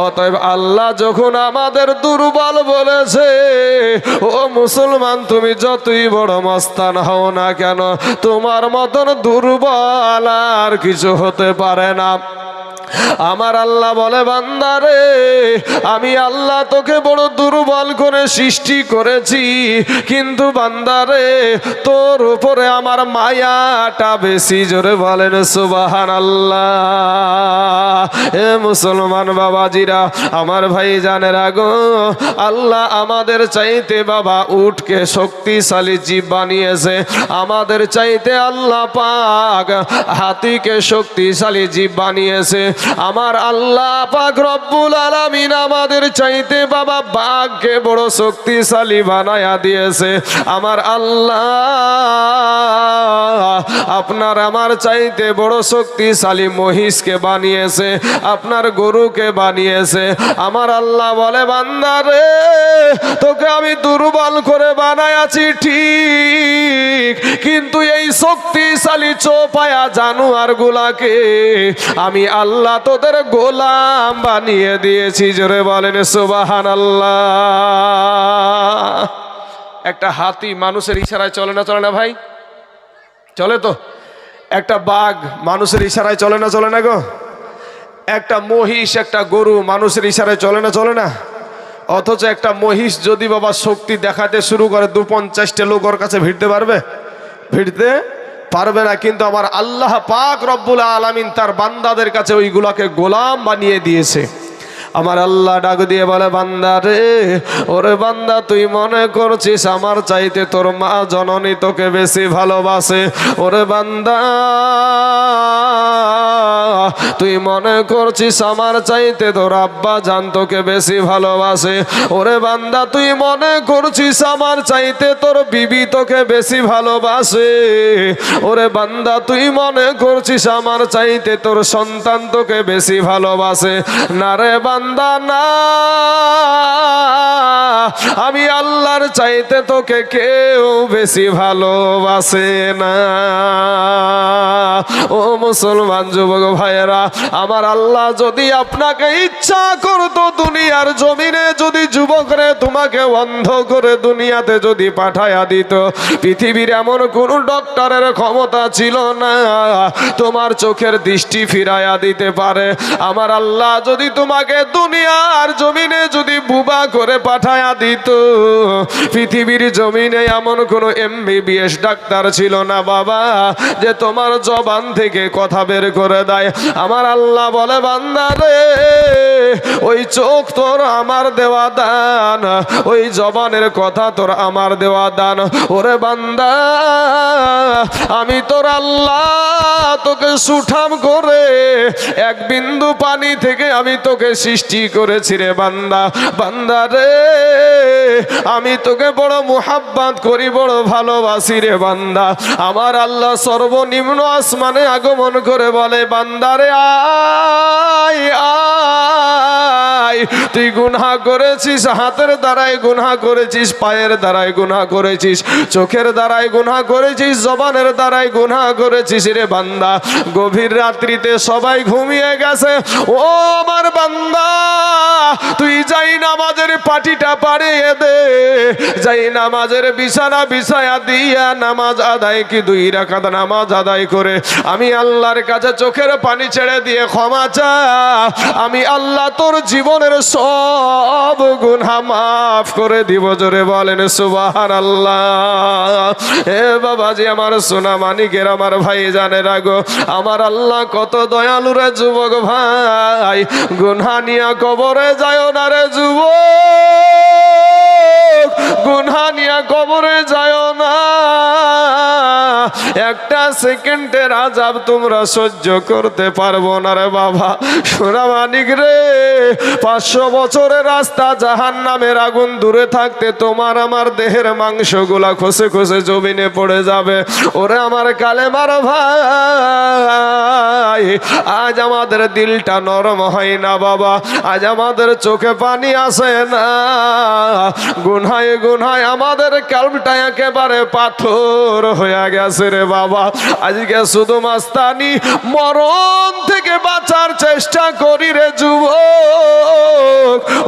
অতএব আল্লাহ যখন আমাদের দুর্বল বলেছে, ও মুসলমান তুমি যতই বড় মস্তান হও না কেন, তোমার মতন দুর্বল আর কিছু হতে পারে না। আমার আল্লাহ বলে, বান্দারে আমি আল্লাহ তোকে বড় দুর্বল করে সৃষ্টি করেছি, কিন্তু বান্দারে তোর উপরে আমার মায়াটা বেশি। জোরে বলেন সুবহানাল্লাহ। এ মুসলমান বাবাজিরা, আমার ভাই জানেরা গো, আল্লাহ আমাদের চাইতে বাবা উটকে শক্তিশালী জীব বানিয়েছে, আমাদের চাইতে আল্লাহ পাক হাতিকে শক্তিশালী জীব বানিয়েছে। আমার আল্লাহ পাক রব্বুল আলামিন আমাদের চাইতে বাবা বাঘকে বড় শক্তিশালী বানায়া দিয়েছে। আমার আল্লাহ আপনার আমার চাইতে বড় শক্তিশালী মহিষকে বানিয়েছে, আপনার গরুকে বানিয়েছে। আমার আল্লাহ বলে, বান্দারে তোকে আমি দুর্বল করে বানায়াছি ঠিক, কিন্তু এই শক্তিশালী চোপায়া জানোয়ার গুলাকে আমি আল্লাহ তোদের গোলাম বানিয়ে দিয়েছি। জোরে বলেন সুবহানাল্লাহ। একটা হাতি মানুষের ইশারায় চলে না, চলে না ভাই? চলে তো। একটা বাঘ মানুষের ইশারায় চলে না, চলে না গো? একটা মহিষ, একটা গরু মানুষের ইশারায় চলে না, চলে না? অথচ একটা মহিষ যদি বাবা শক্তি দেখাতে শুরু করে, 250টা লোক ওর কাছে ভিড়তে পারবে? ভিড়তে পারবে না। কিন্তু আমার আল্লাহ পাক রব্বুল আলামিন তার বান্দাদের কাছে ওইগুলাকে গোলাম বানিয়ে দিয়েছে। আমার আল্লাহ ডাক দিয়ে বলে, বান্দা রে, ওরে বান্দা তুই মনে করছিস আমার চাইতে তোর মা জননী তোকে বেশি ভালোবাসে? ওরে বান্দা তুই মনে করছিস আমার চাইতে তোর আব্বা জান তোকে বেশি ভালোবাসে? ওরে বান্দা তুই মনে করছিস আমার চাইতে তোর বিবি তোকে বেশি ভালোবাসে? ওরে বান্দা তুই মনে করছিস আমার চাইতে তোর সন্তান তোকে বেশি ভালোবাসে? না রে বান্দা না, আমি আল্লাহর চাইতে তোকে কেউ বেশি ভালোবাসে না। ও মুসলমান যুবক ভাইয়েরা, আমার আল্লাহ যদি আপনাকে ইচ্ছা করতো দুনিয়ার জমিনে যদি যুবকরে তোমাকে অন্ধ করে দুনিয়াতে যদি পাঠায়া দিত, পৃথিবীর এমন কোন ডক্টরের ক্ষমতা ছিল না তোমার চোখের দৃষ্টি ফিরাইয়া দিতে পারে। আমার আল্লাহ যদি তোমাকে দুনিয়ার জমিনে যদি বুবা করে পাঠায়া দিত, পৃথিবীর জমিনে এমন কোন MBBS ডাক্তার ছিল না বাবা যে তোমার জবান থেকে কথা বের করে দেয়। আমার আল্লাহ বলে, বান্দা রে ওই চোখ তোর আমার দেওয়া দান, ওই জবানের কথা তোর আমার দেওয়া দান। ওরে বান্দা আমি তোর আল্লাহ তোকে সুঠাম করে এক বিন্দু পানি থেকে আমি তোকে সৃষ্টি করেছি রে বান্দা। বান্দা রে আমি তোকে বড় মুহাব্বত করি, বড় ভালোবাসি রে বান্দা। আমার আল্লাহ সর্বনিম্ন আসমানে আগমন করে বলে, বান্দারে আয় আয়, তুই গুনাহ করেছিস, হাতের দ্বারাই গুনাহ করেছিস, পায়ের দ্বারাই গুনাহ করেছিস, চোখের দ্বারাই গুনাহ করেছিস, জবানের দ্বারাই গুনাহ করেছিস রে বান্দা। গভীর রাত্রিতে সবাই ঘুমিয়ে গেছে, ও আমার বান্দা তুই যাই নামাজের পাটিটা পাড়িয়ে দে, যাই নামাজের বিছানা বিছায়া দিয়া নামাজ আদায় কি 2 রাকাত নামাজ আদায় করে আমি আল্লাহর কাছে চোখের পানি ছেড়ে দিয়ে ক্ষমা চা। আমি আল্লাহ তোর জীবনের সব গুনাহ মাফ করে দিব। জোরে বলেন সুবহানাল্লাহ। হে বাবাজি আমার সোনা মানিকের আমার ভাই জানে রাগো, আমার আল্লাহ কত দয়ালু রে যুবক ভাই। গুনাহ নিয়া কবরে যায় না রে যুবক, গুনাহ নিয়া কবরে যায় না। একটা সেকেন্ডের আযাব তোমরা সহ্য করতে পারবো না রে বাবা। সোনা মানিক রে, 500 বছরের রাস্তা জাহান্নামের আগুন দূরে থাকতে তোমার আমার দেহের মাংসগুলা খসে খসে জমিনে পড়ে যাবে। ওরে আমার কালেমার ভাই, আজ আমাদের দিলটা নরম হয় না বাবা, আজ আমাদের চোখে পানি আসে না। গুনায় গুনায় আমাদের কলবটা একেবারে পাথর হয়ে গেছে রে বাবা। আজকে শুধু মাস্তানি মরণ থেকে বাঁচার চেষ্টা করি রে যুবক।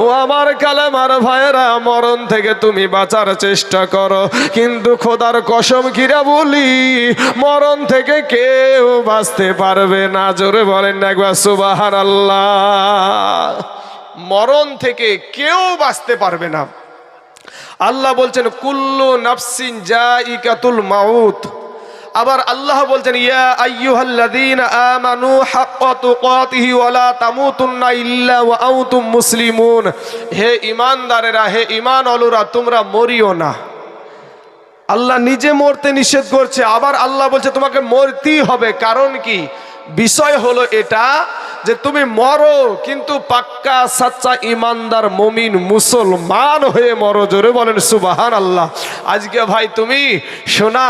ও আমার কালেমার ভাইরা, মরণ থেকে তুমি বাঁচার চেষ্টা করো, কিন্তু খোদার কসম কিরা বলি, মরণ থেকে কেউ বাঁচতে পারবে না। জোরে বলেন না একবার সুবহানাল্লাহ। মরণ থেকে কেউ বাঁচতে পারবে না। আল্লাহ বলছেন কুল্লু নাফসিন জাইকাতুল মাউত। আবার আল্লাহ বলছেন ইয়া আইয়ুহাল্লাযীনা আমানু হাক্কা তুকাতিহি ওয়া লা তামুতুন্না ইল্লা ওয়া আনতুম মুসলিমুন। হে ঈমানদারেরা, হে ঈমানওয়ালারা, তোমরা মরিও না। আল্লাহ নিজে মরতে নিষেধ করছে, আবার আল্লাহ বলছে তোমাকে মরতেই হবে। কারণ কি? বিষয় হলো এটা যে তুমি মরো কিন্তু পাক্কা সাচ্চা ইমানদার মুমিন মুসলমান হয়ে মরো। জোরে বলেন সুবহানাল্লাহ। আজকে ভাই তুমি সোনা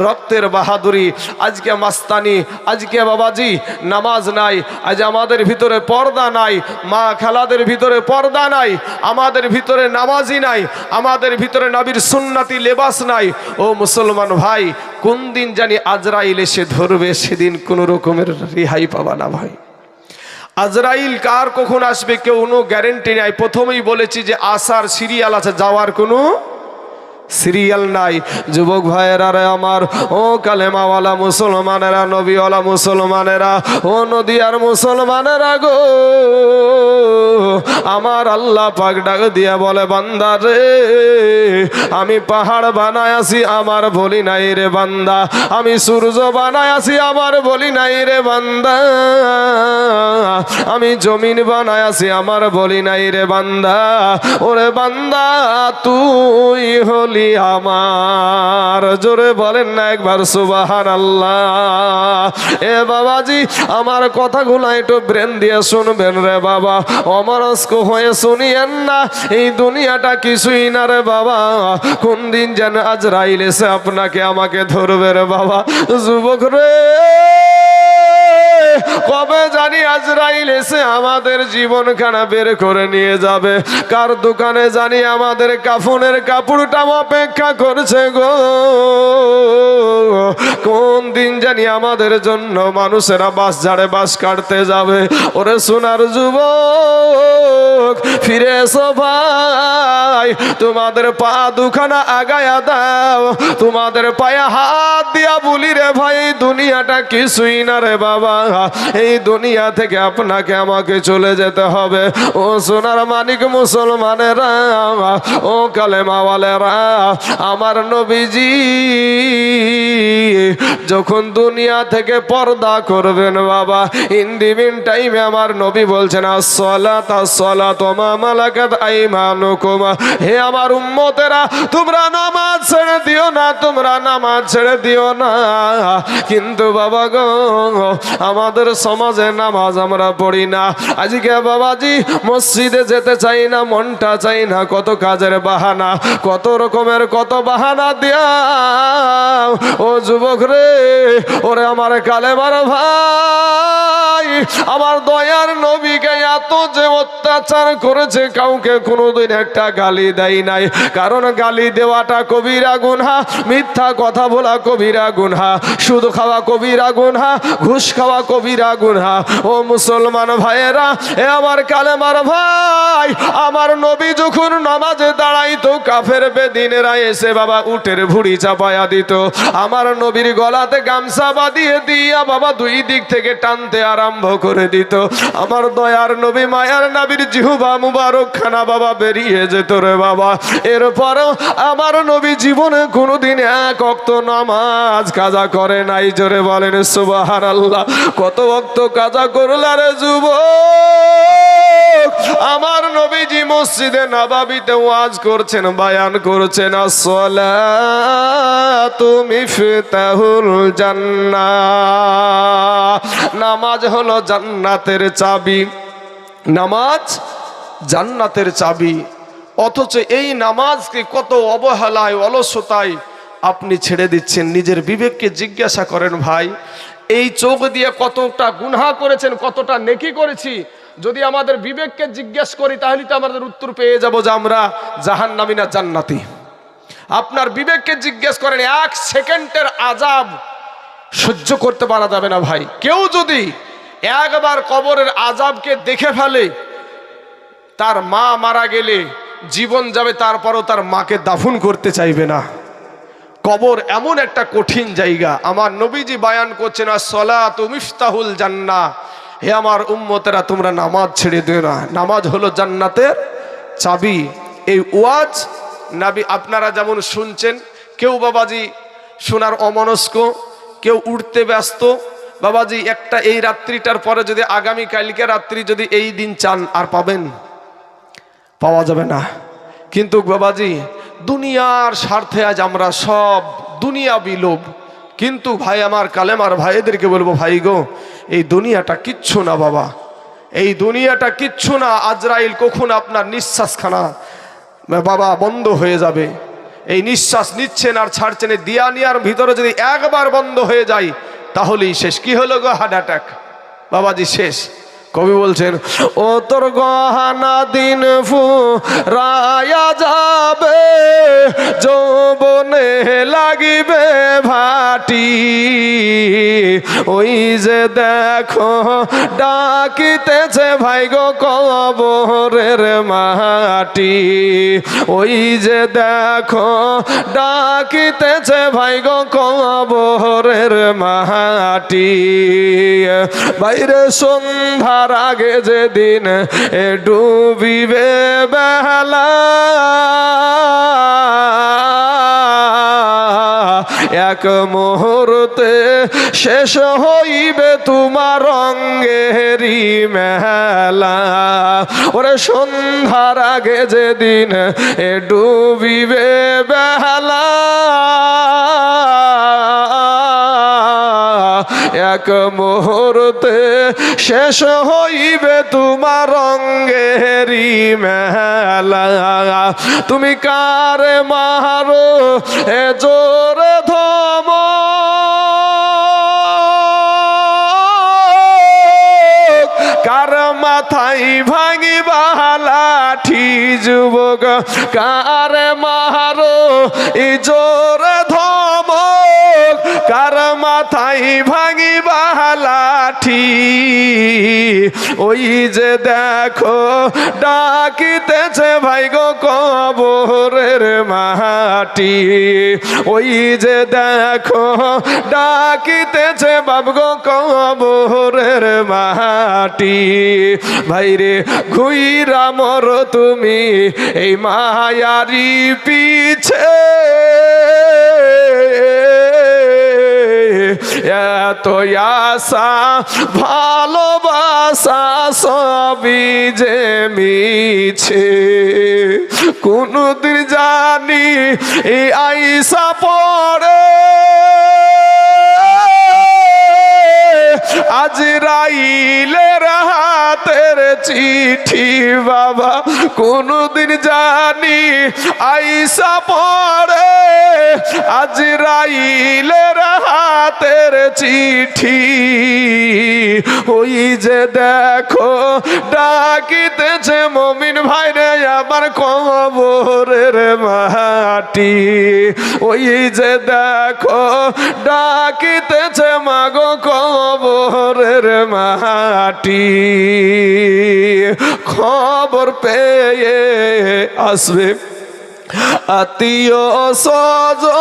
রক্তের বাহাদুরি, আজকে মাস্তানি, আজকে বাবাজি নামাজ নাই, আজ আমাদের ভিতরে পর্দা নাই, মা খালাদের ভিতরে পর্দা নাই, আমাদের ভিতরে নামাজি নাই, আমাদের ভিতরে নবীর সুন্নতি লেবাস নাই। ও মুসলমান ভাই, কোন দিন জানি আজরাইল এসে ধরবে, সেদিন কোনো রকমের রেহাই পাবা না ভাই। আজরাইল কার কখন আসবে কেউ কোনো গ্যারেন্টি নাই। প্রথমেই বলেছি যে আসার সিরিয়াল আছে, যাওয়ার কোনো সিরিয়াল নাই। যুবক ভাইয়েরা রে আমার, ও কালেমাওয়ালা মুসলমানেরা, নবীওয়ালা মুসলমানেরা, ও নদিয়ার মুসলমানেরা গো, আমার আল্লাহ পাক ডাক দিয়া বলে বান্দা রে, আমি পাহাড় বানায় আসি আমার বলি নাই রে বান্দা, আমি সূর্য বানায় আসি আমার বলি নাই রে বান্দা, আমি জমিন বানায় আসি আমার বলি নাই রে বান্দা। ওরে বান্দা তুই হলি আমার। জোরে বলেন না একবার সুবহানাল্লাহ। এ বাবাজি, আমার কথাগুলো একটু ব্রেন দিয়ে শুনবেন রে বাবা, অমরস্ক হয়ে শুনিয়েন না। এই দুনিয়াটা কিছুই না রে বাবা, কোন দিন যেন আজরাইল এসে আপনাকে আমাকে ধরবে রে বাবা। যুবক রে, কবে জানি আজরাইল এসে আমাদের জীবনখানা বের করে নিয়ে যাবে। কার দোকানে জানি আমাদের কাফনের কাপড়টা অপেক্ষা করছে গো। কোন দিন জানি আমাদের জন্য মানুষেরা বাস ঝাড়ে বাস কাটতে যাবে। ওরে সোনার যুবক, ফিরে এসো ভাই, তোমাদের পা দুখানা আগায়া দাও, তোমাদের পায়ে হাত দিয়া বলি রে ভাই, দুনিয়াটা কিছুই না রে বাবা, এই দুনিয়া থেকে আপনাকে আমাকে চলে যেতে হবে। ও সোনার মানিক মুসলমানেরা, ও কালেমাওয়ালেরা, আমার নবীজি যখন দুনিয়া থেকে পর্দা করবেন বাবা, ইন দি মিন টাইমে আমার নবী বলছেন আসসালাত আসসালাত ওয়া মা মালাকাত আইমানুকুম। হে আমার উম্মতেরা, তোমরা নামাজ ছেড়ে দিও না, তোমরা নামাজ ছেড়ে দিও না। কিন্তু বাবা গো, আমাদের সমাজে নামাজ আমরা পড়ি না। আজকে বাবাজি মসজিদে যেতে চাই না, মনটা চাই না, কত কাজের বাহানা, কত রকমের কত বাহানা দিয়া। ও যুবক রে, ওরে আমার কালেমার ভাই, আমার দয়ার নবীকে এত যে অত্যাচার করেছে, কাউকে কোনোদিন একটা গালি দেয় নাই। কারণ গালি দেওয়াটা কবিরা গুনহা, মিথ্যা কথা বলা কবিরা গুনহা, সুদ খাওয়া কবিরা গুনহা, ঘুষ খাওয়া কবিরা গুনহা। ও মুসলমান ভাইয়েরা, এ আমার কালেমার ভাই, আমার নবী যখন নামাজে দাঁড়াইতো, কাফের বেদিনেরা এসে বাবা উটের ভুড়ি চাপায়া দিত। আমার নবীর গলাতে গামছা বাঁধিয়ে দিয়া বাবা দুই দিক থেকে টানতে আরম্ভ করে দিত। আমার দয়ার নবী মায়ার নবীর জিহ্বা মুবারক খানা বাবা বেরিয়ে যেত রে বাবা। এরপরও আমার নবী জীবনে কোনোদিন এক ওয়াক্ত নামাজ কাজা করে নাই। জোরে বলেন সুবহানাল্লাহ। কত ওয়াক্ত কাজা করলা রে যুবক? আমার নবীজি মসজিদে নববীতে ওয়াজ করছেন, বয়ান করছেন, আসসালাতু মিফতাহুল জান্নাহ। নামাজ হলো জান্নাতের চাবি, নামাজ জান্নাতের চাবি। অথচ এই নামাজকে কত অবহেলায় অলসতায় আপনি ছেড়ে দিচ্ছেন। নিজের বিবেককে জিজ্ঞাসা করেন ভাই, এই চোখ দিয়ে কতটা গুনাহ করেছেন, কতটা নেকি করেছি। যদি আমাদের বিবেককে জিজ্ঞেস করি তাহলে তো আমাদের উত্তর পেয়ে যাব যে আমরা জাহান্নামী না জান্নাতি। আপনার বিবেককে জিজ্ঞেস করেন, এক সেকেন্ডের আযাব সহ্য করতে পারা যাবে না ভাই। কেউ যদি একবার কবরের আযাবকে দেখে ফেলে তার মা মারা গেলে জীবন যাবে, তারপরও তার মাকে দাফন করতে চাইবে না। কবর এমন একটা কঠিন জায়গা। আমার নবীজি বায়ান করছেন, আসসালাতু মিফতাহুল জান্নাহ, হে আমার উম্মতেরা তোমরা নামাজ ছেড়ে দিও না, নামাজ হলো জান্নাতের চাবি। এই ওয়াজ নবী আপনারা যেমন শুনছেন, কেউ বাবাজি শোনার অমনস্ক, কেউ উঠতে ব্যস্ত। বাবাজি একটা এই রাত্রিটার পরে যদি আগামী কালকে রাত্রি যদি এই দিন চান আর পাবেন? পাওয়া যাবে না। কিন্তু বাবাজি দুনিয়ার স্বার্থে আজ আমরা সব দুনিয়া বিলোভ। কিন্তু ভাই আমার কালেমার ভাইদেরকে বলবো, ভাই গো এই দুনিয়াটা কিচ্ছু না বাবা, এই দুনিয়াটা কিচ্ছু না। আজরাইল কখন আপনার নিঃশ্বাসখানা বাবা বন্ধ হয়ে যাবে। এই নিঃশ্বাস নিচ্ছেন আর ছাড়ছেন, দিয়া নিয়ার ভিতরে যদি একবার বন্ধ হয়ে যায় তাহলেই শেষ। কি হলো গো? হার্ট অ্যাটাক বাবাজি, শেষ। কবি বলছেন, ও তোর গহানা দিন ফুরায়া যাবে, যৌবনে লাগিবে ভাটি, ওই যে দেখো ডাকিতেছে ভাই গো কবরের মাটি, ওই যে দেখো ডাকিতেছে ভাই গো কবরের মাটি। বাইরে সন্ধ্যা আগে যেদিন ডুবিবে বেলা, এক মুহূর্তে শেষ হইবে তোমার রঙেরই মেলা। ওরে সন্ধ্যার আগে যেদিন ডুবিবে বেলা, এক মুহূর্তে শেষ হইবে তোমার রঙেরই মেলা। তুমি কারে মারো এ জোর ধম, কার মাথায় ভাঙিবা লাঠি যুবক, কার মারো এ জোর ধম, কার মাথায় ভাঙিবা লাঠি, ওই যে দেখো ডাকিতেছে ভাই গো কবরের মাটি, ওই যে দেখো ডাকিতেছে বাপ গো কবরের মাটি। ভাইরে ঘুইরা মর তুমি এই মায়ারি পিছে, এত আশা ভালোবাসা সবই যে মিছে, কোনদিন জানি এই আইসা পড়ে আজরাইলের হাতের চিঠি বাবা, কোনদিন জানি আইসা পড়ে আজরাইলের হাতের চিঠি, ওই যে দেখো ডাকিতেছে মমিন ভাইরে আমার কবরের মাটি, ওই যে দেখো ডাকিতেছে মাগো কবরের মাটি। খবর পেয়ে আসবে আত্মীয় স্বজন,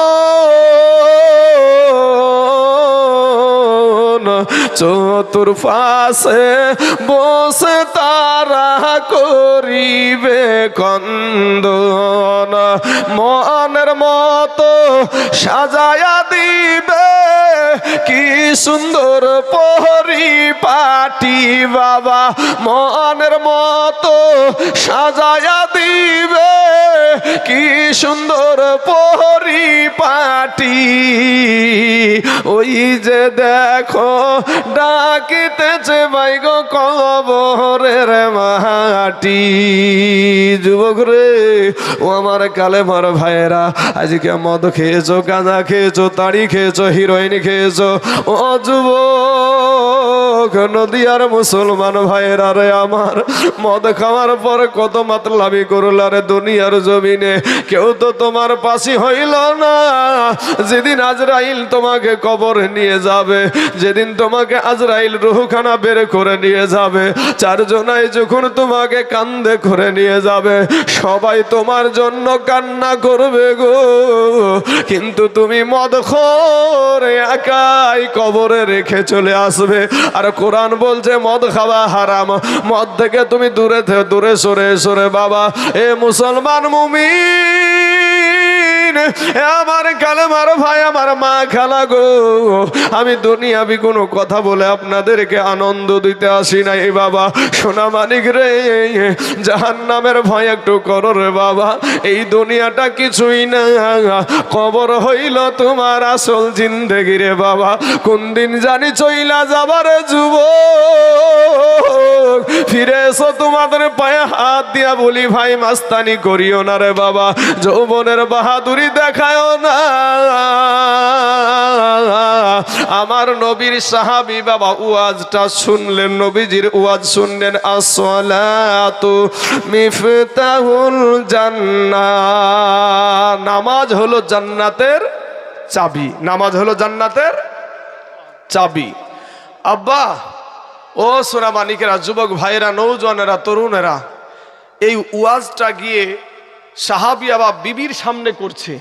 চতুর্পাশে বসে তারা করিবে কন্দন, মনের মতো সাজায়া দিবে কি সুন্দর পরিপাটি বাবা, মনের মতো সাজায়া দিবে কি সুন্দর পরিপাটি, ওই যে দেখো ডাকিতেছে ভাই গো কবরের মাটি। যুবক রে ও আমার কালেমার ভাইয়েরা, আজকে মদ খেয়েছো, গাঁজা খেয়েছো, তাড়ি খেয়েছো, হিরোইন খেয়েছো, ও যুবক যুবক নদী আর মুসলমান ভাইয়েরা রে আমার, মদ খাওয়ার পর কত মাতলামি করলা রে দুনিয়ার জমিনে, কেউ তো তোমার পাশে হইল না। যেদিন আজরাইল তোমাকে কবরে নিয়ে যাবে, যেদিন তোমাকে আজরাইল রুহখানা বের করে নিয়ে যাবে, চারজনাই যখন তোমাকে কান্দে করে নিয়ে যাবে, সবাই তোমার জন্য কান্না করবে গো, কিন্তু তুমি মদখোর একাই কবরে রেখে চলে আসবে। আর কোরআন বলছে মদ খাওয়া হারাম, মদ থেকে তুমি দূরে দূরে সরে সরে বাবা। এ মুসলমান মুমিন, আমার কালেমার ভাই, আমার মা খালা গো, আমি দুনিয়াবি কোনো কথা বলে আপনাদেরকে আনন্দ দিতে আসি নাই বাবা। সোনা মানিক রে, জাহান্নামের ভয় একটু করো রে বাবা। এই দুনিয়াটা কিছুই না, কবর হইল তোমার আসল জিন্দেগি রে বাবা। কোন দিন জানি চইলা যাবার যুবক, ফিরে এসো তোমাদের পায়ে হাত দিয়া বলি ভাই মাস্তানি করিও না রে বাবা, যৌবনের বাহাদুরি দেখায়ও না। আমার নবীর সাহাবী বাবা ওয়াজটা শুনলেন, নবীজির ওয়াজ শুনলেন, আসসালাতু মিফতাহুল জান্নাহ, নামাজ হলো জান্নাতের চাবি, নামাজ হলো জান্নাতের চাবি। আব্বা ও সোনা মানিকেরা, যুবক ভাইয়েরা, নৌজনেরা, তরুণেরা, এই ওয়াজটা গিয়ে সাহাবী আবার বিবির সামনে করছে,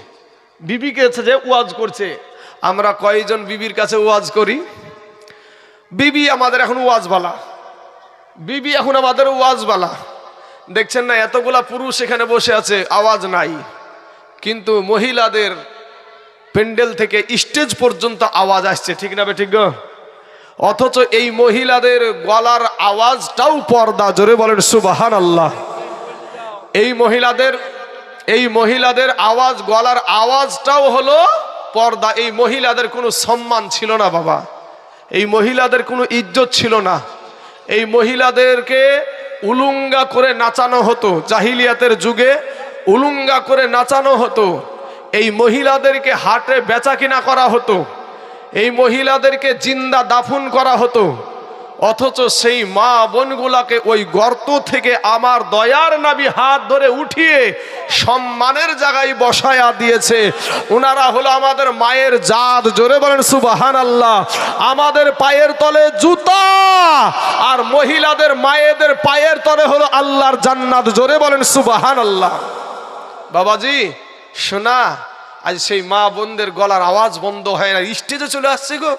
বিবিকে যে ওয়াজ করছে। আমরা কয়জন বিবির কাছে ওয়াজ করি? বিবি আমাদের এখন ওয়াজবালা, বিবি এখন আমাদের ওয়াজবালা। দেখছেন না এতগুলা পুরুষ এখানে বসে আছে, আওয়াজ নাই, কিন্তু মহিলাদের প্যান্ডেল থেকে স্টেজ পর্যন্ত আওয়াজ আসছে, ঠিক না বে ঠিক গো? অথচ এই মহিলাদের গলার আওয়াজটাও পর্দা, জোরে বলেন সুবহানাল্লাহ। এই মহিলাদের আওয়াজ, গলার আওয়াজটাও হলো পর্দা। এই মহিলাদের কোনো সম্মান ছিল না বাবা, এই মহিলাদের কোনো ইজ্জত ছিল না। এই মহিলাদেরকে উলুঙ্গা করে নাচানো হতো, জাহিলিয়াতের যুগে উলুঙ্গা করে নাচানো হতো। এই মহিলাদেরকে হাটে বেচা কিনা করা হতো, এই মহিলাদেরকে জিন্দা দাফন করা হতো। অথচ সেই মা বোনগুলাকে ওই গর্ত থেকে আমার দয়ার নবী হাত ধরে উঠিয়ে সম্মানের জায়গায় বসায়া দিয়েছে। ওনারা হলো আমাদের মায়ের জাত, জোরে বলেন সুবহানাল্লাহ। আমাদের পায়ের তলে জুতা, আর মহিলাদের মায়েদের পায়ের তলে হলো আল্লাহর জান্নাত, জোরে বলেন সুবহানাল্লাহ। বাবাজি শোনা, আজ সেই মা বোনদের গলার আওয়াজ বন্ধ হয় না, স্টেজে চলে আসছে গো,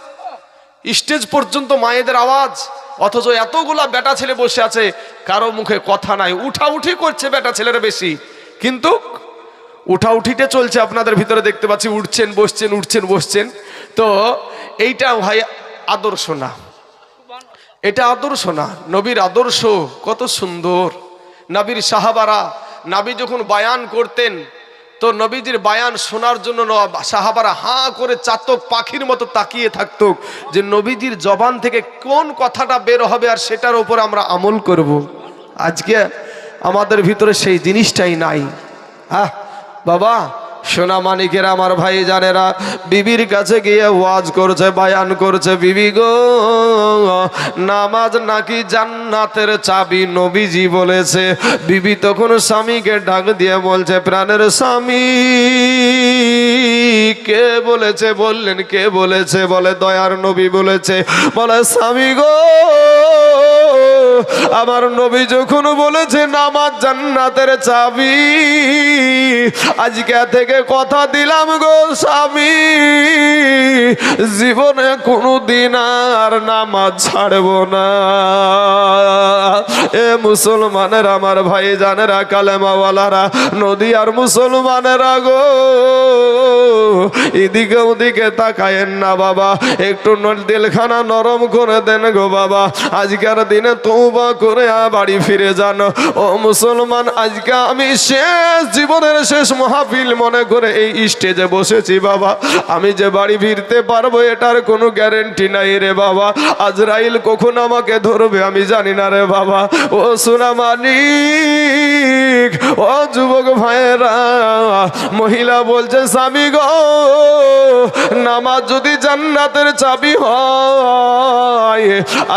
স্টেজ পর্যন্ত মায়েদের আওয়াজ। অথচ এতগুলা বেটা ছেলে বসে আছে, কারো মুখে কথা নাই, উঠাউঠি করছে বেটা ছেলেরা বেশি, কিন্তু উঠাউঠিতে চলছে। আপনাদের ভিতরে দেখতে পাচ্ছি উঠছেন বসছেন, উঠছেন বসছেন। তো এইটা ভাই আদর্শ না, এটা আদর্শ না। নবীর আদর্শ কত সুন্দর। নবীর সাহাবারা, নবী যখন বায়ান করতেন তো নবীজির বায়ান শোনার জন্য সাহাবারা হাঁ করে চাতক পাখির মতো তাকিয়ে থাকতো, যে নবীজির জবান থেকে কোন কথাটা বের হবে আর সেটার উপর আমরা আমল করব। আজকে আমাদের ভিতরে সেই জিনিসটাই নাই। বাবা সোনা মানিকেরা, আমার ভাই জানেরা, বিবির কাছে গিয়ে ওয়াজ করছে, বায়ান করছে, বিবি গো নামাজ নাকি জান্নাতের চাবি, নবীজি বলেছে। বিবি তখন স্বামীকে ডাক দিয়ে বলছে, প্রাণের স্বামী কে বলেছে? বললেন কে বলেছে? বলে দয়ার নবী বলেছে। বলে স্বামী গো, আমার নবী যখন বলেছে নামাজ জান্নাতের চাবি, আজকে থেকে কথা দিলাম গো স্বামী, জীবনে কোনোদিন আর নামাজ ছাড়ব না। এ মুসলমানের আমার ভাই জানেরা, কালেমাওয়ালারা, নদী আর মুসলমানেরা গো, এদিকে ওদিকে তাকায়েন না বাবা, একটু দিলখানা নরম করে দেন গো বাবা। আজকের দিনে তৌবা তওবা করে বাড়ি ফিরে যান। ও মুসলমান, আজকে আমি শেষ জীবনের শেষ মাহফিল মনে করে এই স্টেজে বসেছি বাবা। আমি যে বাড়ি ফিরতে পারবো এটার কোনো গ্যারেন্টি নাই রে বাবা। আজরাইল কখন আমাকে ধরবে আমি জানি না রে বাবা। ও সোনামানিক, ও যুবক ভাইয়েরা, মহিলা বলছে স্বামী গো, নামাজ যদি জান্নাতের চাবি হয়,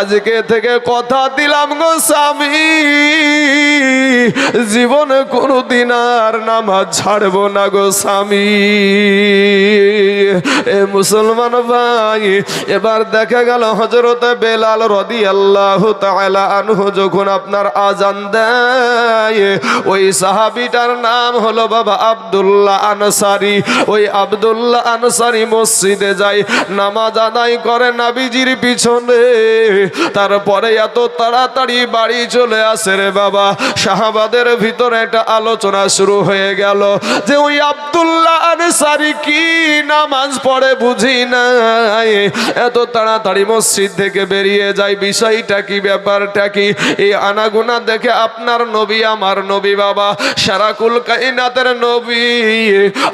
আজকে থেকে কথা দিলাম গো স্বামী, জীবনে কোনোদিন আর নামাজ ছাড়বো না গো স্বামী। এ মুসলমান ভাই, এবার দেখা গেল হযরত বেলাল রাদিয়াল্লাহু তাআলা আনহু যখন আপনার আজান দেয়, ওই সাহাবীটার নাম হলো বাবা আব্দুল্লাহ আনসারী। ওই আব্দুল্লাহ আনসারী মসজিদে যায়, নামাজ আদায় করে নবীজির পিছনে, তারপরে এত তাড়াতাড়ি বাড়ি চলে আসে রে বাবা। সাহাবাদের ভিতরে একটা আলোচনা শুরু হয়ে গেল যে ওই আব্দুল্লাহ আনসারী কি নামাজ পড়ে বুঝি নাই, এত তাড়াতাড়ি মসজিদ থেকে বেরিয়ে যায়, বিষয়টা কি, ব্যাপারটা কি? এই আনাগুনা দেখে আপনার নবী, আমার নবী বাবা, সারাকুল কায়নাতের নবী,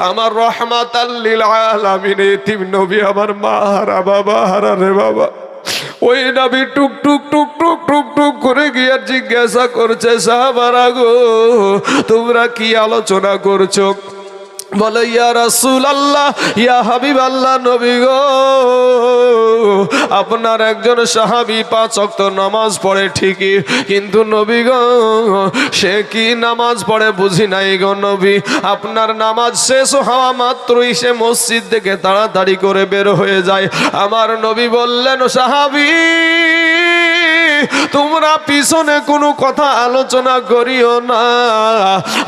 আমার রহমাতাল লিল আলামিন, এতিম নবী, আমার মা হারা বাবা হারা রে বাবা। ওই নবী টুক টুক টুক টুক টুক টুক করে গিয়ে জিজ্ঞাসা করছে, সাহাবারা গো, তোমরা কি আলোচনা করছো? বলে ইয়া রাসূলুল্লাহ, ইয়া হাবিবাল্লাহ, নবী গো, আপনার একজন সাহাবী 5 ওয়াক্ত নামাজ পড়ে ঠিকই, কিন্তু নবী গো, সে কি নামাজ পড়ে বুঝি নাই গো নবী। আপনার নামাজ শেষ হওয়া মাত্রই সে মসজিদ থেকে তাড়াতাড়ি করে বের হয়ে যায়। আমার নবী বললেন, সাহাবী, তোমরা পিছনে কোনো কথা আলোচনা করিও না,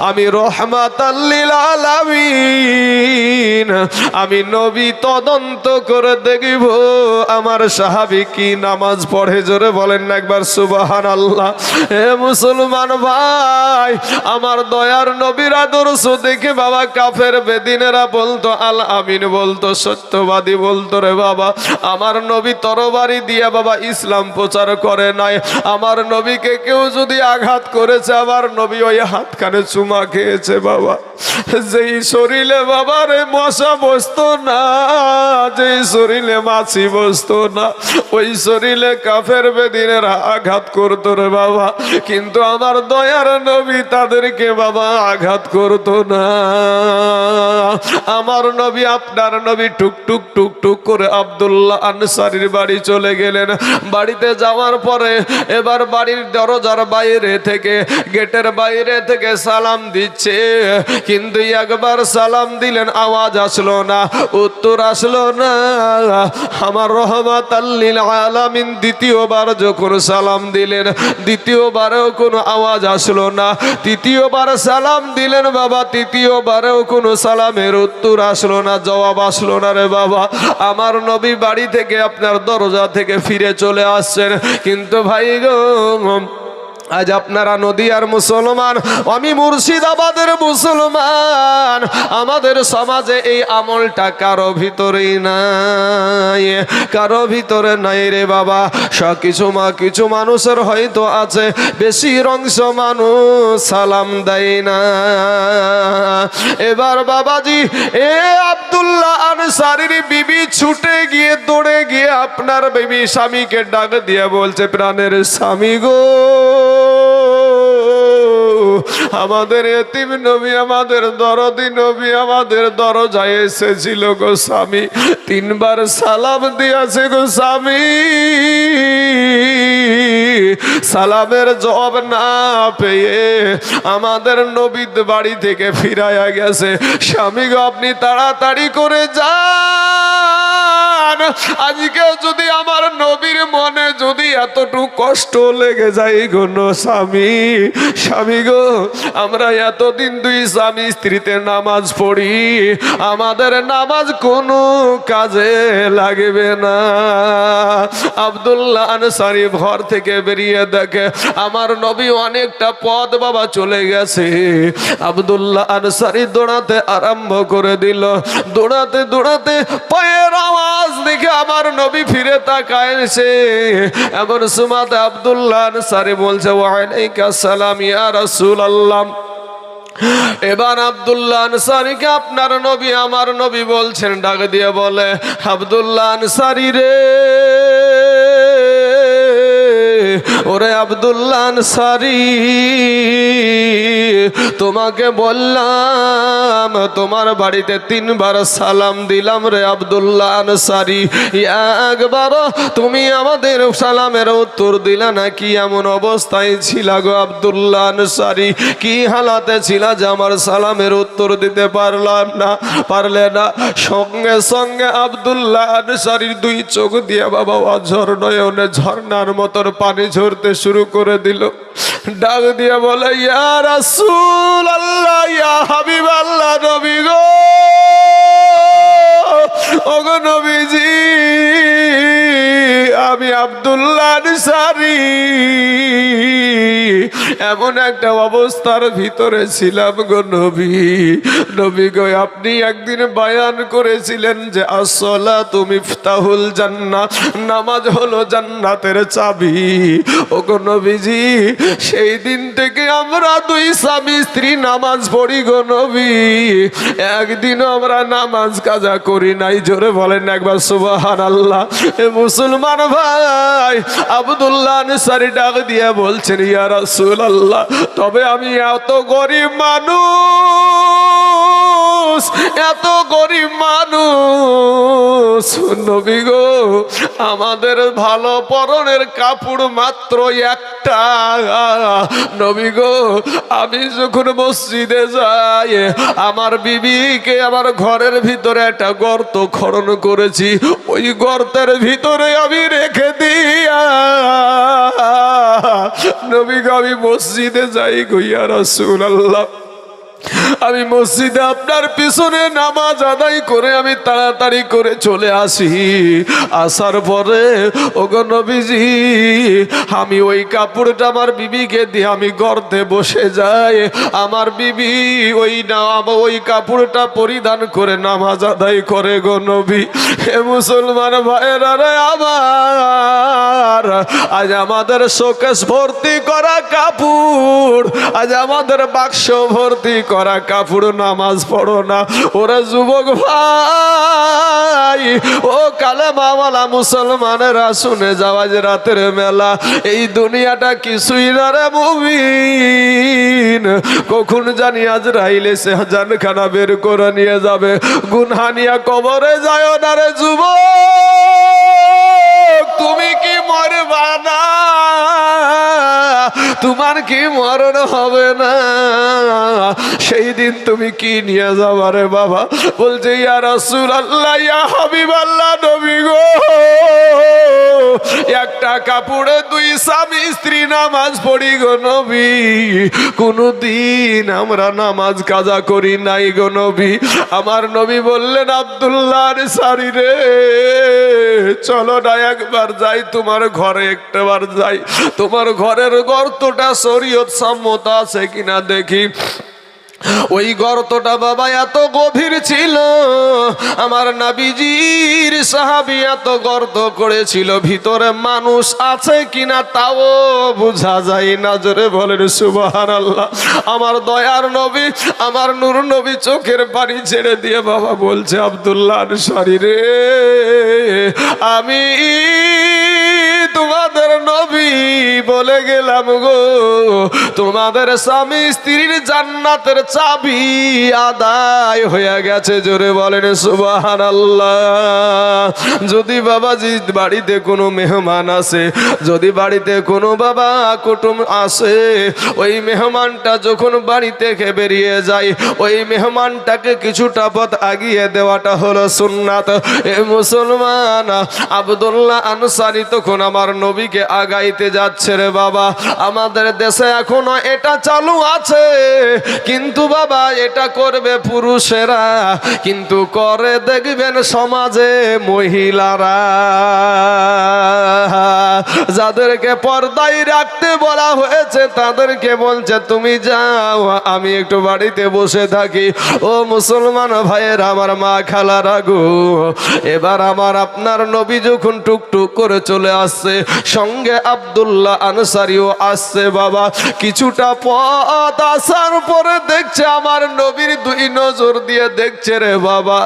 আমি রহমাতাল লিল আলামিন, আমি নবী তদন্ত করে দেখব আমার সাহাবী কি নামাজ পড়ে। জোরে বলেন না একবার সুবহানাল্লাহ। হে মুসলমান ভাই, আমার দয়ার নবীর আদর্শ দেখে বাবা কাফের বেদিনেরা বলতো আল আমিন, বলতো সত্যবাদী, বলতো রে বাবা আমার নবী তরবারি দিয়া বাবা ইসলাম প্রচার করে নাই। আমার নবীকে কেউ যদি আঘাত করেছে, আমার নবী ওই হাতখানে চুমা খেয়েছে বাবা। যেই শরীরে বাবা রে মশা বসতো না, যেই শরীরে মাছি বসতো না, ওই শরীরে কাফের বেদিনেরা আঘাত করতো রে বাবা, কিন্তু আমার দয়ার নবী তাদেরকে বাবা আঘাত করতো না। আমার নবী, আপনার নবী টুক টুক টুক টুক করে আব্দুল্লাহ আনসারীর বাড়ি চলে গেলেন। বাড়িতে যাওয়ার পরে এবার বাড়ির দরজার বাইরে থেকে, গেটের বাইরে থেকে সালাম দিচ্ছে, কিন্তু একবার সালাম দিলেন, আওয়াজ আসলো না, উত্তর আসলো না। আমার রহমাতাল লিল আলামিন দ্বিতীয়বার যখন সালাম দিলেন, দ্বিতীয়বারেও কোনো আওয়াজ আসলো না। তৃতীয়বার সালাম দিলেন বাবা, তৃতীয়বারেও কোনো সালামের উত্তর আসলো না, জবাব আসলো না রে বাবা। আমার নবী বাড়ি থেকে আপনার দরজা থেকে ফিরে চলে আসছেন, কিন্তু ভাই গো, আজ আপনারা নদিয়ার মুসলমান, আমি মুর্শিদাবাদের মুসলমান, আমাদের সমাজে এই আমলটা কারো ভিতরেই নাই, কারো ভিতরে নাই রে বাবা। কিছু মানুষের হয়তো আছে, বেশির অংশ মানুষ সালাম দেয় না। এবার বাবাজি, এ আব্দুল্লাহ আনসারীর বিবি ছুটে গিয়ে, দৌড়ে গিয়ে আপনার বিবি স্বামীকে ডাক দিয়ে বলছে, প্রাণের স্বামী গো, আমাদের এতিম নবী, আমাদের দরদি নবী আমাদের দরজায় এসেছিল গো স্বামী, 3 বার সালাম দিয়েছে গো স্বামী, সালামের জবাব না পেয়ে আমাদের নবী বাড়ি থেকে ফিরাইয়া গেছে। স্বামী গো, আপনি তাড়াতাড়ি করে যান, আজকে যদি আমার নবীর মনে যদি এতটুকু কষ্ট লেগে যায় গো স্বামী, স্বামী গো, আমরা এতদিন 2 স্বামী স্ত্রীতে নামাজ পড়ি, আমাদের নামাজ কোনো কাজে লাগবে না। আব্দুল্লাহ আনসারী ঘর থেকে বেরিয়ে দেখে আমার নবী অনেকটা পথ বাবা চলে গেছে। আব্দুল্লাহ আনসারী দৌড়াতে আরম্ভ করে দিল, দৌড়াতে দৌড়াতে পায়ের আওয়াজ দিকে আমার নবী ফিরে তাকায়ছে। এমন সুমাতে আব্দুল্লাহ আনসারী বলছে ওয়ালাইকা সালাম ইয়া রাসূলুল্লাহ। এবার আব্দুল্লাহ আনসারীকে আপনার নবী আমার নবী বলছেন, ডাক দিয়ে বলে, আব্দুল্লাহ আনসারী রে, ওরে আব্দুল্লাহ আনসারী, তোমাকে বললাম তোমার বাড়িতে 3 বার সালাম দিলাম রে আব্দুল্লাহ আনসারী, একবার তুমি আমাদের সালামের উত্তর দিলা না। কি এমন অবস্থায় ছিল গো আব্দুল্লাহ আনসারী? কি হালাতে ছিল যে আমার সালামের উত্তর দিতে পারলে না? সঙ্গে সঙ্গে আব্দুল্লাহ আনসারীর 2 চোখ দিয়ে বাবা অঝর নয়নে ঝর্ণার মতন পানি ঝরতে শুরু করে দিল। ডাক দিয়ে বলে, ইয়া রাসূলুল্লাহ, ইয়া হাবিবাল্লাহ, নবী গো, ওগো নবীজি, আমি আব্দুল্লাহ আনসারী এমন একটা অবস্থার ভিতরে ছিলাম গো নবী। নবী গো, আপনি একদিন বয়ান করেছিলেন যে আসসালাতু মিফতাহুল জান্নাহ, নামাজ হলো জান্নাতের চাবি। ওগো নবীজি, সেই দিন থেকে আমরা 2 স্বামী স্ত্রী নামাজ পড়ি গো নবী, একদিনও আমরা নামাজ কাজা করি নাই। জোরে বলেন একবার সুবহানাল্লাহ। মুসলমান ভাই, আব্দুল্লাহ আনসারী ডাক দিয়ে বলছেন, ইয়া রাসূলুল্লাহ, তবে আমি এত গরিব মানুষ, এত গরিব মানুষ নবী গো, আমাদের ভালো পরনের কাপড় মাত্র একটা। নবী গো, আমি যখন মসজিদে যাই, আমার বিবিকে আমার ঘরের ভিতরে একটা গর্ত খনন করেছি, ওই গর্তের ভিতরে আমি রেখে দিয়া নবী গো আমি মসজিদে যাই গো ইয়া রাসূলুল্লাহ। আমি মসজিদে আপনার পিছনে নামাজ আদায় করে আমি তাড়াতাড়ি করে চলে আসি। আসার পরে ওগো নবীজি, আমি ওই কাপড়টা আমার বিবিকে দিয়ে আমি গর্তে বসে যাই। আমার বিবি ওই কাপড়টা পরিধান করে নামাজ আদায় করে গো নবী। হে মুসলমান ভাইরা রে আমার, আজ আমাদের শোকেস ভর্তি করা কাপড়, আজ আমাদের বাক্স ভর্তি করা কাপড়, নামাজ পড়ো না। ওরা যুবক ভাই, ও কালেমাওয়ালা মুসলমানেরা, শুনে যাওয়া যে রাতের মেলা, এই দুনিয়াটা কিছুই না রে মুমিন। কখন জানি আজরাইল এসে জানখানা বের করে নিয়ে যাবে। গুনহা নিয়া কবরে যায় না রে যুবক, তুমি কি মরবা না? তোমার কি মরণ হবে না? সেই দিন তুমি কি নিয়ে যাবা রে বাবা? বলছে, ইয়া রাসূলুল্লাহ, ইয়া হাবিবাল্লাহ, নবী গো, একটা কাপড়ে 2 স্বামী স্ত্রী নামাজ পড়ি গো নবী, কোনদিন আমরা নামাজ কাজা করি নাই গো নবী। আমার নবী বললেন, আব্দুল্লাহ আনসারী রে, চলো না একবার যাই তোমার ঘরে, একটাবার যাই, তোমার ঘরের গর্তটা শরীয়ত সম্মত আছে কিনা দেখি। ওই গর্তটা বাবা এত গভীর ছিল, আমার নবীজির সাহাবী এত গর্ত করেছিল, ভিতরে মানুষ আছে কিনা তাও বোঝা যায় না। জোরে বলেন সুবহানাল্লাহ। আমার দয়ার নবী, আমার নূর নবী চোখের পানি ছেড়ে দিয়ে বাবা বলছে, আব্দুল্লাহ আনসারী রে, আমি তোমাদের নবী বলে গেলাম গো, তোমাদের স্বামী স্ত্রীর জান্নাতের চাবি আদায় হয়ে গেছে। জোরে বলেন সুবহানাল্লাহ। যদি বাবাজি বাড়িতে কোনো মেহমান আসে, যদি বাড়িতে কোনো বাবা কুটুম আসে, ওই মেহমানটা যখন বাড়ি থেকে বেরিয়ে যায়, ওই মেহমানটাকে কিছুটা পথ আগিয়ে দেওয়াটা হলো সুন্নাত। এ মুসলমান, আব্দুল্লাহ আনসারী তখন আমার নবীকে আগে আগাইতে যাচ্ছে রে বাবা। আমাদের দেশে এখনো এটা চালু আছে, কিন্তু বাবা এটা করবে পুরুষেরা, কিন্তু করে দেখবেন সমাজে মহিলারা। যাদেরকে পর্দায় রাখতে বলা হয়েছে তাদেরকে বলছে তুমি যাও, আমি একটু বাড়িতে বসে থাকি। ও মুসলমান ভাইয়ের, আমার মা খালারা গো, এবার আমার আপনার নবী যখন টুকটুক করে চলে আসছে, সঙ্গে আব্দুল্লাহ আনসারিও আসছে বাবা। কিছুটা পথ আসার পরে দেখছে আমার নবীর দুই নজর দিয়ে দেখছে রে বাবা,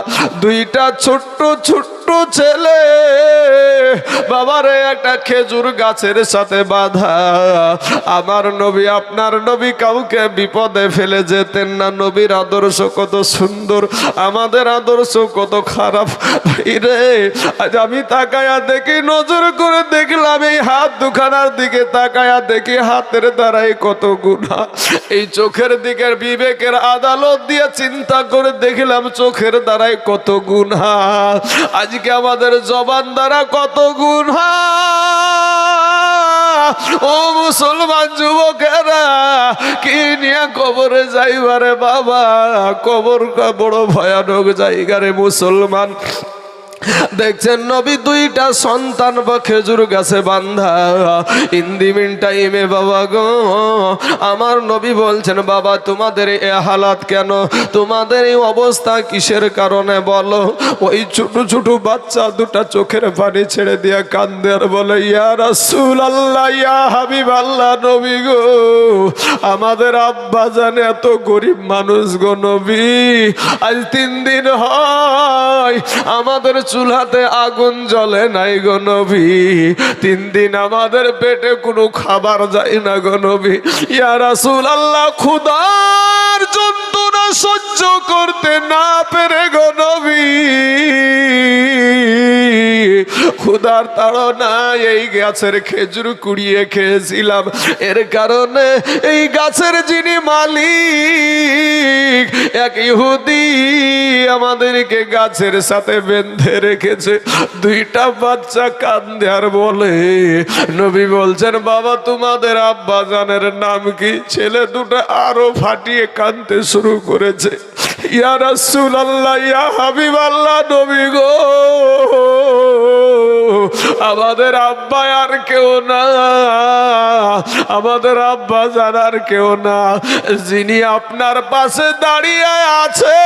দুইটা ছোট্ট ছোট্ট ছেলে বাবারে একটা খেজুর গাছের সাথে বাঁধা। আমার নবী আপনার নবী কাউকে বিপদে ফেলে যেতেন না। নবীর আদর্শ কত সুন্দর, আমাদের আদর্শ কত খারাপ রে। আজ আমি তাকায়া দেখি, নজর করে দেখলাম এই হাত দুখানার দিকে তাকায়া দেখি হাতের দ্বারাই কত গুনাহ। এই চোখের দিকের বিবেকের আদালত দিয়ে চিন্তা করে দেখলাম চোখের দ্বারাই কত গুনাহ। আজকে আমাদের জবান দ্বারা কত গুনাহ। ও মুসলমান যুবকেরা, কি নিয়ে কবরে যাইবারে বাবা? কবর বড় ভয়ানক জায়গা রে মুসলমান। দেখছেন নবী দুইটা সন্তান বা খেজুর গাছে বান্ধা। ইন্দিমিন টাইমে বাবা গো, আমার নবী বলছেন বাবা তোমাদের এ হালাত কেন, তোমাদের এই অবস্থা কিসের কারণে বলো? ওই ছোট ছোট বাচ্চা দুটা চোখের পানি ছেড়ে দিয়া কান্দে আর বলে ইয়া রাসূলুল্লাহ, ইয়া হাবিবাল্লাহ, নবী গো, আমাদের আব্বা জানে এত গরিব মানুষ গো নবী, আজ 3 দিন হয় আমাদের চুলাতে আগুন জ্বলে নাই গো নবী, 3 দিন আমাদের পেটে কোনো খাবার যায় না গো নবী। ইয়া রাসূলুল্লাহ, ক্ষুধার যন্ত্রণা সহ্য করতে না পেরে গো নবী, ক্ষুধার তাড়না এই গাছের খেজুর কুড়িয়ে খেয়েছিলাম। এর কারণে এই গাছের যিনি মালিক, এক ইহুদি আমাদেরকে গাছের সাথে বেঁধে রেখেছে। দুইটা বাচ্চা কান্দে আর বলে, নবী বলছেন বাবা তোমাদের আব্বা জানের নাম কি? ছেলে দুটো আরো ফাটিয়ে কাঁদতে শুরু করেছে। ইয়া রাসূলুল্লাহ, ইয়া হাবিবাল্লাহ, নবী গো, আমাদের আব্বা আর কেউ না, আমাদের আব্বা জানার কেউ না, যিনি আপনার পাশে দাঁড়িয়ে আছে,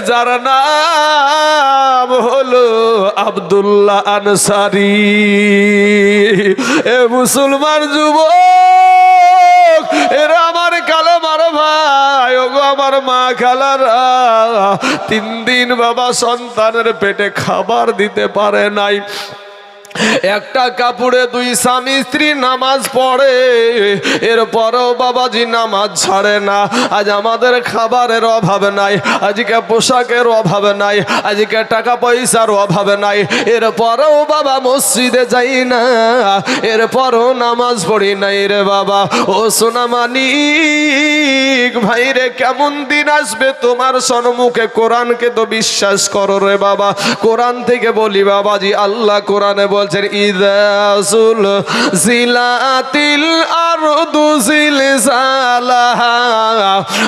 যার নাম হলো আব্দুল্লাহ আনসারী। এ মুসলমান যুবক, এরা আমার কালেমার ভাই, ওগো আমার মা খালারা, 3 দিন বাবা সন্তানের পেটে খাবার দিতে পারে নাই। একটা কাপড়ে 2 স্বামী স্ত্রী নামাজ পড়ে, এরপরেও বাবাজি নামাজ ছাড়ে না। আজ আমাদের খাবারের অভাব নাই, আজকে পোশাকের অভাব নাই, আজকে টাকা পয়সার অভাব নাই, এরপরেও বাবা মসজিদে যাই না, এরপরও নামাজ পড়ি নাই রে বাবা। ও সোনা মানিক ভাই রে, কেমন দিন আসবে তোমার সম্মুখে? কোরআনকে তো বিশ্বাস করো রে বাবা। কোরআন থেকে বলি বাবাজি, আল্লাহ কোরআনে বলছেন ইযা যুলজিলাতিল আরদু জিলজালাহা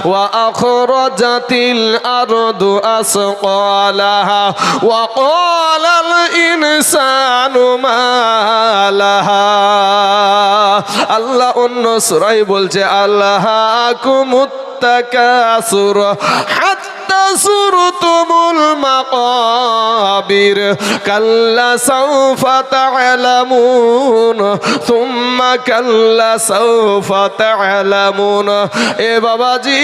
ওয়া আখরাজাতিল আরদু আসকালাহা ওয়া ক্বালাল ইনসানু মা লাহা। আল্লাহ অন্য সূরায় বলছে আল্লাহাকুমুত তাকাসুর হাত্তা যুরতুমুল মাকাবির কাল্লা সাওফা তা'লামুন সুম্মা কাল্লা সাওফা তা'লামুন। এ বাবাজি,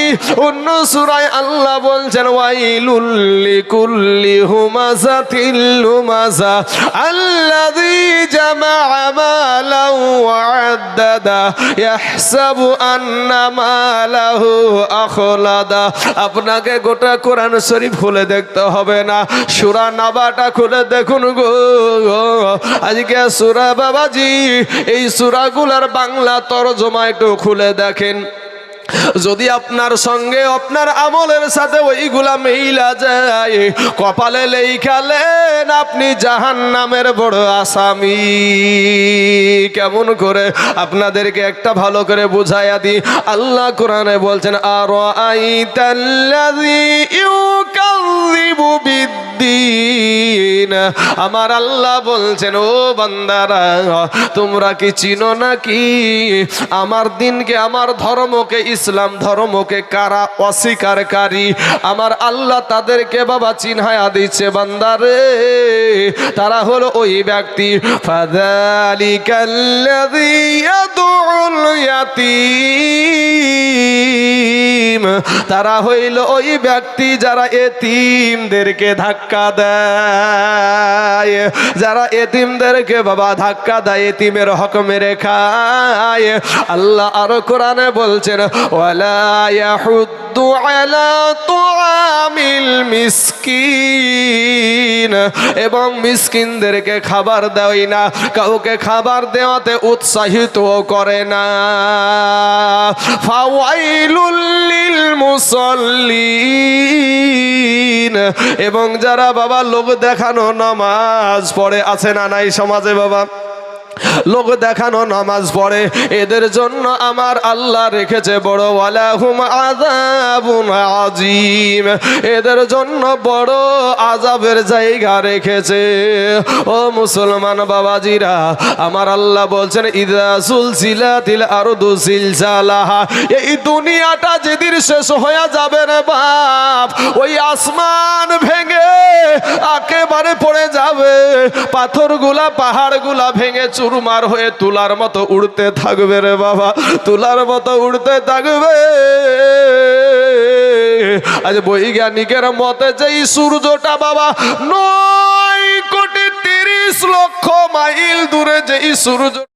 অন্য সূরায় আল্লাহ বলছেন ওয়াইলুল লিকুল্লি হুমাযাতিল লুমাযা আল্লাযী জামা'a মালান ওয়া আদ্দাদা ইয়াহসাবু আন্না মালাহু আখলাদা। আপনাকে গোটা কোরআন শরীফ খুলে দেখতে হবে না, সূরা নাবাটা খুলে দেখুন গো। আজকে সূরা বাবাজি, এই সূরাগুলোর বাংলা তরজমা একটু খুলে দেখেন। যদি আপনার সঙ্গে আপনার আমলের সাথে ওইগুলা মিলা যায়, কপালে লেখালেন আপনি জাহান্নামের বড় আসামি। কেমন করে আপনাদেরকে একটা ভালো করে বুঝাইয়া দিই। আল্লাহ কোরআনে বলছেন, আরাআইতাল্লাযী ইউকাযযিবু বিদ্দীন। আমার আল্লাহ বলছেন, ও বান্দারা, তোমরা কি চিনো নাকি আমার দিনকে, আমার ধর্মকে, ইসলাম ধর্মকে কারা অস্বীকারী? আমার আল্লাহ তাদেরকে বাবা চিনহায়া দিচ্ছে বান্দারে, তারা হলো ওই ব্যক্তি, ফাযালিকাল্লাযী ইয়াদউল ইয়াতীম। তারা হইল ওই ব্যক্তি যারা এতিমদেরকে ধাক্কা দেয়, যারা এতিমদেরকে বাবা ধাক্কা দেয়, এতিমের হক মেরে খায়। আল্লাহ আরো কোরআনে বলছেন, ওয়ালা ইয়াহুদ্দু আলা তুআমিল মিসকিন। এবং মিসকিনদেরকে খাবার দেয় না, কাউকে খাবার দেওয়াতে উৎসাহিত করে না। ফাওয়াইলুল লিল মুসাল্লিন। এবং যারা বাবা লোক দেখানো নামাজ পড়ে, আছে না নাই সমাজে বাবা, লোক দেখানো নামাজ পড়ে, এদের জন্য আমার আল্লাহ রেখেছে বড় ওয়ালাহুম আযাবুন আযীম। এদের জন্য বড় আযাবের জায়গা রেখেছে। ও মুসলমান বাবাজিরা, আমার আল্লাহ বলছেন, ইযা সুলসিলাতিল আরদু সিলসালাহা। এই দুনিয়াটা যেদিন শেষ হয়ে যাবে রে বাপ, ওই আসমান ভেঙে একেবারে পড়ে যাবে, পাথরগুলা পাহাড়গুলা ভেঙে চুরমার হয়ে তুলার মতো উড়তে থাকবে রে বাবা, তুলার মতো উড়তে থাকবে। আজ বৈজ্ঞানিকের মতে যেই সূর্যটা বাবা 9,30,00,000 মাইল দূরে যেই সূর্য